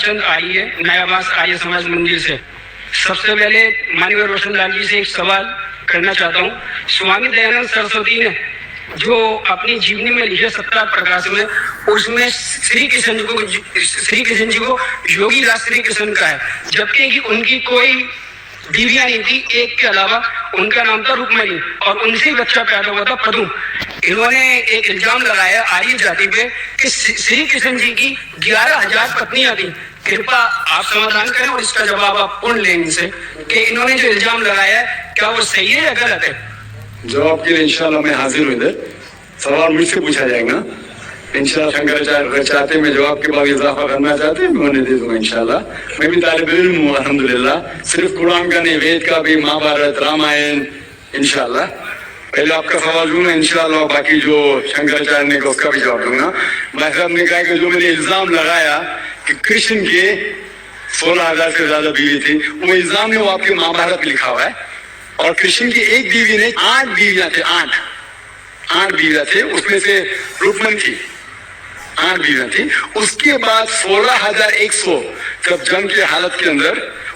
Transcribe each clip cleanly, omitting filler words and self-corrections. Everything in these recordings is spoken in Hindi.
लालचंद आर्य, नयाबास आर्य समाज मंदिर से। सबसे पहले माननीय रोशनलाल जी से एक सवाल करना चाहता हूँ। स्वामी दयानंद सरस्वती ने जो अपनी जीवनी में लिखे सत्ता प्रकाश में, उसमें श्री कृष्ण जी को योगी राज श्री कृष्ण का है, जबकि उनकी कोई बीवियां नहीं थी, एक के अलावा। उनका नाम था रुक्मणी और उनसे बच्चा पैदा हुआ था पदुम। इन्होंने एक इल्जाम लगाया आर्य जाति पे कि श्री कृष्ण जी की 11,000 पत्नियां थी। कृपया आप समाधान करें और इसका जवाब आप पूर्ण लें इनसे कि इन्होंने जो इल्जाम लगाया क्या वो सही है या गलत है। जवाब के लिए इंशाल्लाह मैं हाजिर हूँ इधर। सवाल मुझसे पूछा जाएगा इंशाल्लाह। शंकराचार्य चाहते मैं जवाब के बाद इजाफा करना चाहते हैं, मैं दे दूंगा इंशाल्लाह। मैं भी तालिब इल्म हूँ अल्हम्दुलिल्लाह, सिर्फ कुरान का नहीं, वेद का भी, महाभारत, रामायण इंशाल्लाह। पहले आपका सवाल दूंगा इंशाल्लाह, बाकी जो शंकराचार्य ने उसका भी जवाब दूंगा। भाई साहब ने कहा कि जो मैंने इल्जाम लगाया कि कृष्ण के 16,000 से ज्यादा बीवी थी, वो इल्जाम ने वो आपके महाभारत में लिखा हुआ है। और कृष्ण की एक बीवी ने 8 बीवियां थे, 8 बीवियां थे, उसमें से रुक्मणी थी, 8 बीवियां थी। उसके बाद 16,100 जब जंग के हालत के अंदर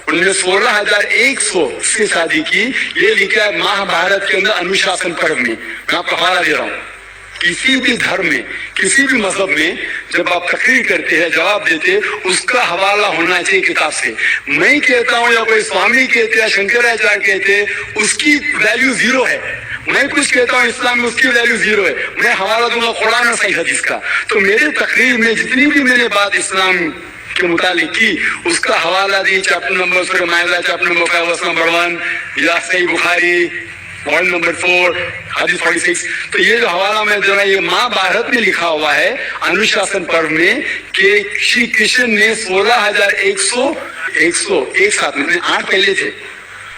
उन्होंने 16,100 से शादी की। ये लिखा है महाभारत के अंदर अनुशासन पर्व में। मैं आपको हवाला दे रहा हूँ, किसी भी धर्म में, किसी भी मजहब में जब आप तकरीर करते हैं, जवाब देते, उसका हवाला होना चाहिए किताब से। मैं कहता हूँ या कोई स्वामी कहते हैं, शंकराचार्य कहते हैं, उसकी वैल्यू 0 है। मैं कुछ कहता हूँ इस्लाम में, उसकी वैल्यू 0 है। मैं हवाला दूंगा कुरान और सही हदीस का। तो मेरे तकरीर में जितनी भी मैंने बात इस्लाम के मुतालिक की, उसका हवाला दी चैप्टर नंबर सूरह माइदा चैप्टर नंबर 5 वर्स नंबर 1 या सही बुखारी पॉइंट नंबर 4 हदीस 46। तो ये जो हवाला मैं दे रहा, ये महाभारत में लिखा हुआ है अनुशासन पर्व में कि श्री कृष्ण ने 16,100 एक साथ में 8 पहले थे,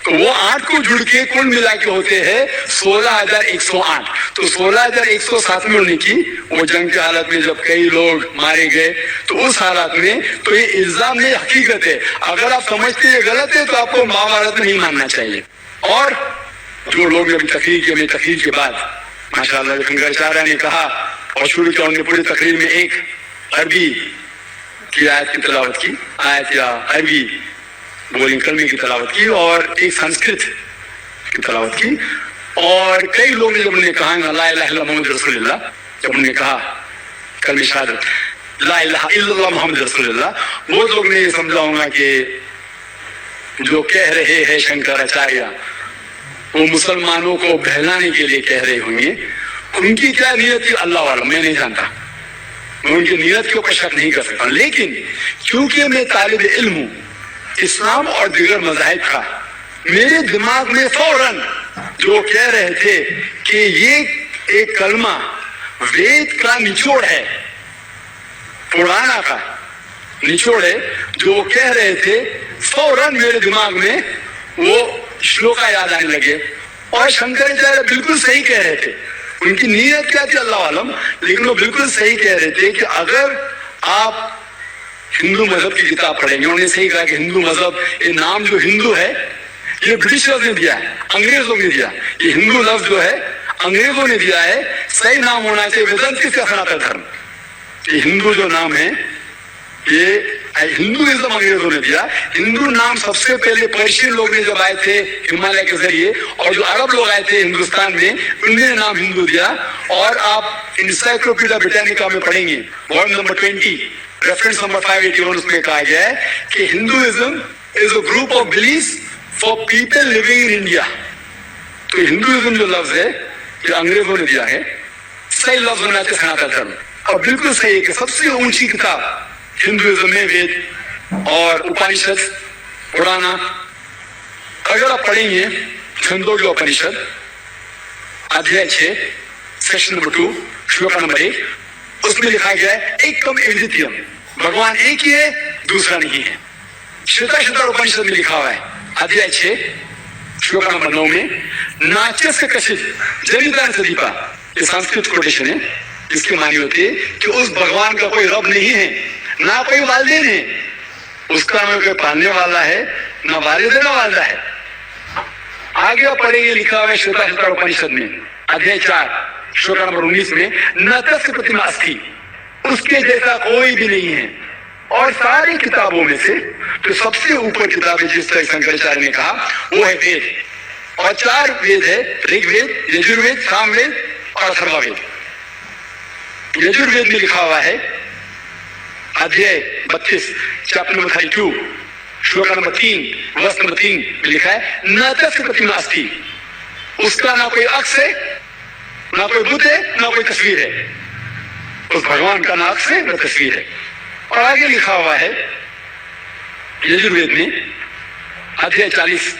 तो वो 8 को जुड़ के कुल मिला के होते हैं 16,108। तो 16,100 साथ में होने की वो जंग की हालत में जब कई लोग मारे गए, तो उस हालत में तो ये इल्जाम नहीं, हकीकत है। अगर आप समझते ये गलत है तो आपको महाभारत में नहीं मानना चाहिए। और जो लोग अभी तकरीर की, मेरी तकरीर के बाद माशाअल्लाह शंकराचार्य ने कहा और शुरू किया, उन्होंने पूरी तकरीर में एक अरबी की आयत की तिलावत की, आयत या अरबी बोलिंग कलमे की तिलावत की और एक संस्कृत की तिलावत की। और कई लोग ने जब उन्होंने कहा ला इलाहा इल्लल्लाह मुहम्मद रसूलुल्लाह, जब उन्होंने कहा कलमे शहादत ला इलाहा इल्लल्लाह मुहम्मद रसूलुल्लाह, वो लोग ने समझा होगा कि जो कह रहे हैं शंकराचार्य वो मुसलमानों को बहलाने के लिए कह रहे होंगे। उनकी क्या नीयत थी अल्लाह वाला, मैं नहीं जानता, मैं उनकी नीयत के ऊपर शक नहीं कर सकता। लेकिन क्योंकि मैं तालिब इल्म हूं इस्लाम और दीगर मज़ाहिब का, मेरे दिमाग में फौरन जो कह रहे थे कि ये एक कलमा वेद का निचोड़ है, पुराना का निचोड़ है, जो कह रहे थे, फौरन मेरे दिमाग में वो श्लोका याद आने लगे। और शंकराचार्य बिल्कुल सही कह रहे थे। उनकी नीयत क्या थी अल्लाह आलम, लेकिन वो बिल्कुल सही कह रहे थे कि अगर आप हिंदू मजहब की किताब पढ़ेंगे, उन्होंने सही कहा कि हिंदू मजहब, ये नाम जो हिंदू है ये ब्रिटिशर्स ने दिया है, अंग्रेजों ने दिया। ये हिंदू लफ्ज जो है अंग्रेजों ने दिया है, सही नाम होना चाहिए वेदांत का सनातन धर्म। ये हिंदू जो नाम है ये हिंदुइज्म अंग्रेजों ने दिया। हिंदू नाम सबसे पहले पर्शियन लोग ने जब आए थे हिमालय के जरिए, और जो अरब लोग आए थे हिंदुस्तान में, उन्होंने नाम हिंदू दिया। और आप इंसाइक्लोपीडिया ब्रिटानिका में पढ़ेंगे वॉल्यूम नंबर 20 रेफरेंस नंबर 581, उसमें कहा गया है कि Hinduism is a group of beliefs for people living in India. तो हिंदुइज्म जो लफ्ज है ये अंग्रेजों ने दिया है, सही लफ्ज होना चाहिए सनातन धर्म। और बिल्कुल सही है कि सबसे ऊंची किताब हिंदुइज्म में वेद और उपनिषद पुराना। अगर आप पढ़ेंगे छंदोग्य उपनिषद अध्याय 6 सेक्शन नंबर 2 श्लोक नंबर 1, उसमें लिखा गया है एकम एविदित्यम, भगवान एक ही है, दूसरा नहीं है। श्वेता उपनिषद में लिखा हुआ है अध्याय 6 श्लोक नंबर 9 में नाचस कशित जनिदान सदीपा, ये संस्कृत कोटेशन है, जिसके मानी होती है कि उस भगवान का कोई रब नहीं है, ना कोई वालिदैन है, उसका ना कोई पालने वाला है, ना वालिद है, ना वालिदा है। आगे पढ़ेंगे लिखा हुआ है श्वेता उपनिषद में अध्याय 4 श्लोक नंबर 19 में न तस्य प्रतिमा अस्ति, उसके जैसा कोई भी नहीं है, और सारी किताबों में से तो सबसे ऊपर किताब है जिस तरह शंकराचार्य ने कहा वो है वेद। और 4 वेद है, ऋग्वेद, यजुर्वेद, सामवेद और अथर्ववेद। यजुर्वेद में लिखा हुआ है अध्याय 32 चैप्टर नंबर 32 श्लोक नंबर 3 वर्ष नंबर 3 में लिखा है न तस्य प्रतिमा अस्ति, उसका ना कोई अक्ष है, ना कोई बुद्ध है, ना कोई तस्वीर है। उस भगवान का ना अक्ष है ना तस्वीर है। और आगे लिखा हुआ है यजुर्वेद में अध्याय 40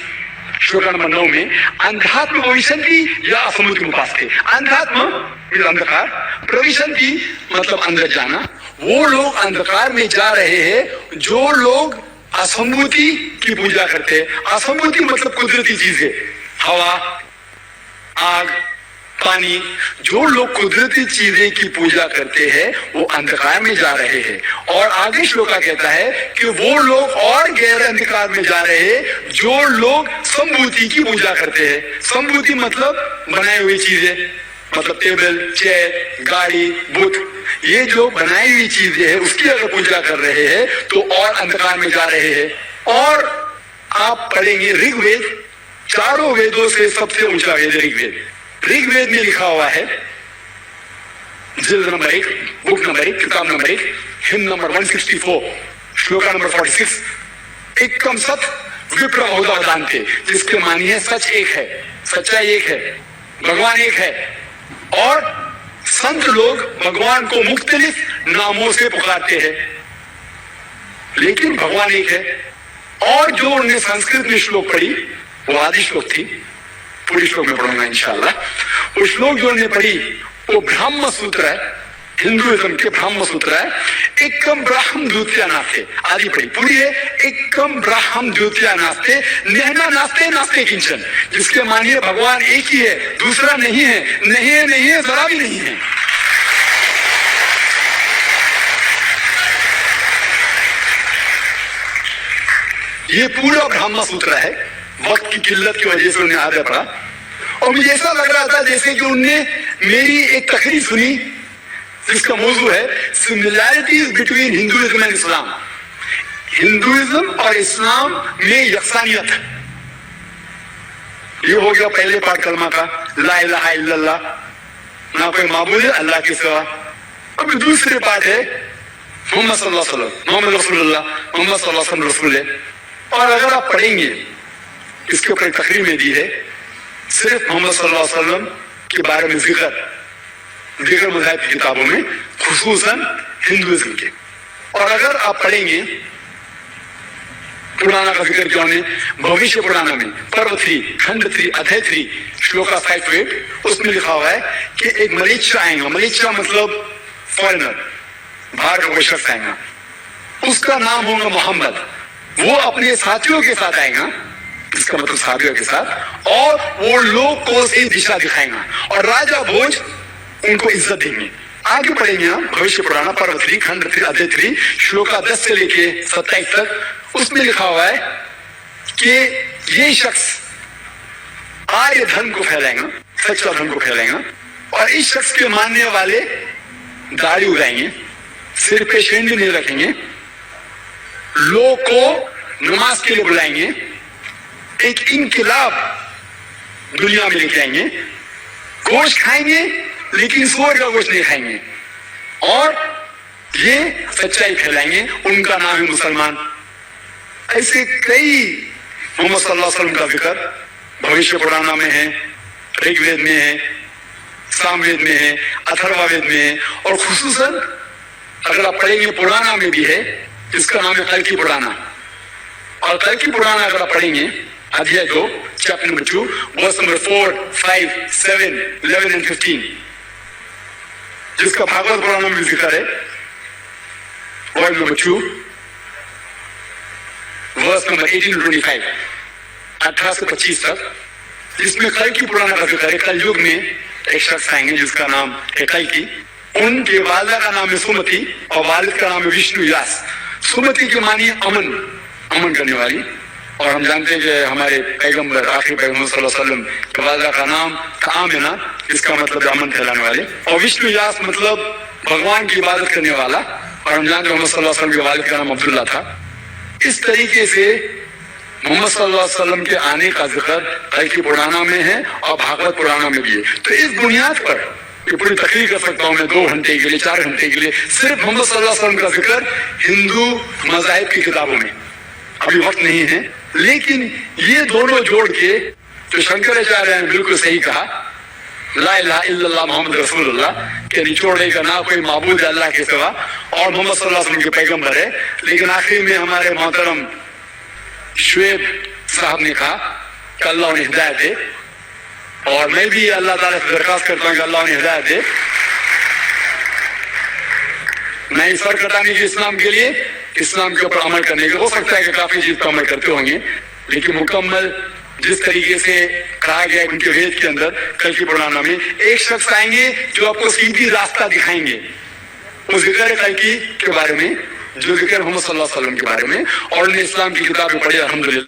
श्लोक नंबर 9 में अंधात्म भविष्यन्ति या असमुति उपासते। अंधात्म अंधकार, प्रविशन्ति मतलब अंदर जाना। वो लोग अंधकार में जा रहे हैं जो लोग असंभूति की पूजा करते हैं। असंभूति मतलब कुदरती चीजें, हवा, आग, पानी। जो लोग कुदरती चीजें की पूजा करते हैं वो अंधकार में जा रहे हैं। और आगे श्लोका कहता है कि वो लोग और गहरे अंधकार में जा रहे हैं जो लोग संभूति की पूजा करते हैं। संभूति मतलब बनाई हुई चीजें, मतलब टेबल, चेयर, गाड़ी, बुत, ये जो बनाई हुई चीजें हैं उसकी अगर पूजा कर रहे हैं तो और अंधकार में जा रहे हैं। और आप पढ़ेंगे ऋग्वेद, चारों वेदों से सबसे ऊंचा वेद ऋग्वेद। ऋग्वेद में लिखा हुआ है जिल्द नंबर 1, बुक नंबर 1, किताब number 1, Hind number 164 shloka number 46 एकम सत विप्र बहुधा थे, जिसके मानिए सच एक है, सच्चाई एक है, भगवान एक है। और संत लोग भगवान को मुख्तलिफ नामों से पुकारते हैं लेकिन भगवान एक है। और जो उन्हें संस्कृत में श्लोक पढ़ी वो आदि श्लोक थी, पूरी श्लोक में पढ़ूंगा इंशाल्लाह। वो श्लोक जो उन्हें पढ़ी वो ब्रह्म सूत्र है, हिंदुइज्म के ब्रह्म सूत्र है। एकम ब्रह्म द्वितीया नास्ते, आदि पढ़ी पूरी है। एकम ब्रह्म द्वितीया नास्ते नेहना नास्ते नास्ते किंचन, जिसके मानिए भगवान एक ही है, दूसरा नहीं है, नहीं है, नहीं है, जरा भी नहीं है। ये पूरा ब्रह्म सूत्र है। वक्त की किल्लत की वजह से उन्हें आगे पड़ा और मुझे ऐसा लग रहा था जैसे कि उनने मेरी एक तकरीर सुनी जिसका मौजू है similarities between Hinduism and Islam. Hinduism और इस्लाम में यकसानियत। ये हो गया पहले पाठ कलमा का, ला इलाहा इल्लल्लाह, ना कोई माबूद है अल्लाह के सिवा। अब दूसरे पाठ है मोहम्मद सल्लल्लाहु अलैहि वसल्लम, मोहम्मद रसूलुल्लाह, मोहम्मद सल्लल्लाहु अलैहि वसल्लम रसूल है। और अगर आप पढ़ेंगे इसके ऊपर तकरीर में दी है सिर्फ मोहम्मद सल्लल्लाहु अलैहि वसल्लम के बारे में जिक्र मज़ाहिब की किताबों में, खुसूसन हिंदुइज्म के। और अगर आप पढ़ेंगे पुराना का जिक्र क्यों ने, भविष्य पुराना में पर्व 3 खंड 3 अध्याय 3 श्लोका 5 to 8 उसमें लिखा हुआ है कि एक मलेच्छा आएगा। मलेच्छा मतलब फॉरेनर, बाहर का कोई शख्स आएगा, उसका नाम होगा मोहम्मद। वो अपने साथियों के साथ आएगा, इसका मतलब साथियों के साथ, और वो लोग को सही दिशा दिखाएगा और राजा भोज उनको इज्जत देंगे। आगे पढ़ेंगे हम भविष्य पुराना पर्व 3 खंड 3 अध्याय 3 श्लोका 10 से लेके 27 तक। उसमें लिखा हुआ है कि ये शख्स आर्य धर्म को फैलाएगा, सच्चा धर्म को फैलाएगा। और इस शख्स के मानने वाले दाढ़ी उगाएंगे, सिर पे शेंड नहीं रखेंगे, लोग को नमाज के लिए बुलाएंगे, एक इनकलाब दुनिया में लेके आएंगे, गोश्त खाएंगे लेकिन सुअर का गोश्त नहीं खाएंगे और ये सच्चाई फैलाएंगे। उनका नाम है मुसलमान। ऐसे कई मोहम्मद सल्लल्लाहु अलैहि वसल्लम का जिक्र भविष्य पुराना में है, ऋग्वेद में है, सामवेद में है, अथर्ववेद में है। और खुसूसन अगर आप पढ़ेंगे पुराना में भी है, इसका नाम है कल्कि पुराना। और कल्कि पुराना अगर आप पढ़ेंगे अध्याय 2 chapter number 2 verse number 4, 5, 7, 11 and 15, जिसका भागवत पुराण में जिक्र है, word number 2 verse number 18 to 25, 18 से 25 तक, जिसमें कल्कि पुराण का जिक्र है। कल युग में एक शख्स आएंगे जिसका नाम है कल्कि। उनके वालिदा का नाम है सुमति और वालिद का नाम है विष्णु व्यास। सुमति के मानिए अमन, अमन करने वाली। और हम जानते हैं कि हमारे पैगंबर आखिरी पैगंबर सल्लल्लाहु अलैहि वसल्लम के वालिदा का नाम था आमिना, इसका मतलब अमन फैलाने वाले। और विष्णु व्यास मतलब भगवान की इबादत करने वाला और हम जानते हैं मोहम्मद सल्लल्लाहु अलैहि वसल्लम के वालिद का नाम अब्दुल्ला था। इस तरीके से मोहम्मद सल्लल्लाहु अलैहि वसल्लम के आने का जिक्र कल की पुराना में है और भागवत पुराना में भी है। तो इस बुनियाद पर ये पूरी तकरीर कर सकता हूं मैं 2 घंटे के लिए, 4 घंटे के लिए, सिर्फ मोहम्मद सल्लल्लाहु अलैहि वसल्लम का जिक्र हिंदू मज़ाहिब की किताबों में। अभी वक्त नहीं है, लेकिन ये दोनों जोड़ के जो शंकराचार्य ने बिल्कुल सही कहा, ला इलाहा इल्लल्लाह मोहम्मद रसूलुल्लाह के निचोड़े का ना कोई माबूद अल्लाह के सिवा, और मोहम्मद सल्लल्लाहु अलैहि वसल्लम के पैगंबर है। लेकिन आखिर में हमारे मोहतरम शुएब साहब ने कहा कि अल्लाह उन्हें हिदायत दे, और मैं भी अल्लाह ताला से दरखास्त करता हूं कि अल्लाह उन्हें हिदायत दे। मैं इस सर कटाने की इस्लाम के लिए, इस्लाम के ऊपर अमल करने का, हो सकता है कि काफी चीज पर अमल करते होंगे, लेकिन मुकम्मल जिस तरीके से कहा गया है उनके वेद के अंदर कल की पुराना में, एक शख्स आएंगे जो आपको सीधी रास्ता दिखाएंगे। वो जिक्र है कल की के बारे में, जो जिक्र मोहम्मद सल्लल्लाहु अलैहि वसल्लम के बारे में, और उन्हें इस्लाम की किताबें पढ़ी अल्हम्दुलिल्लाह।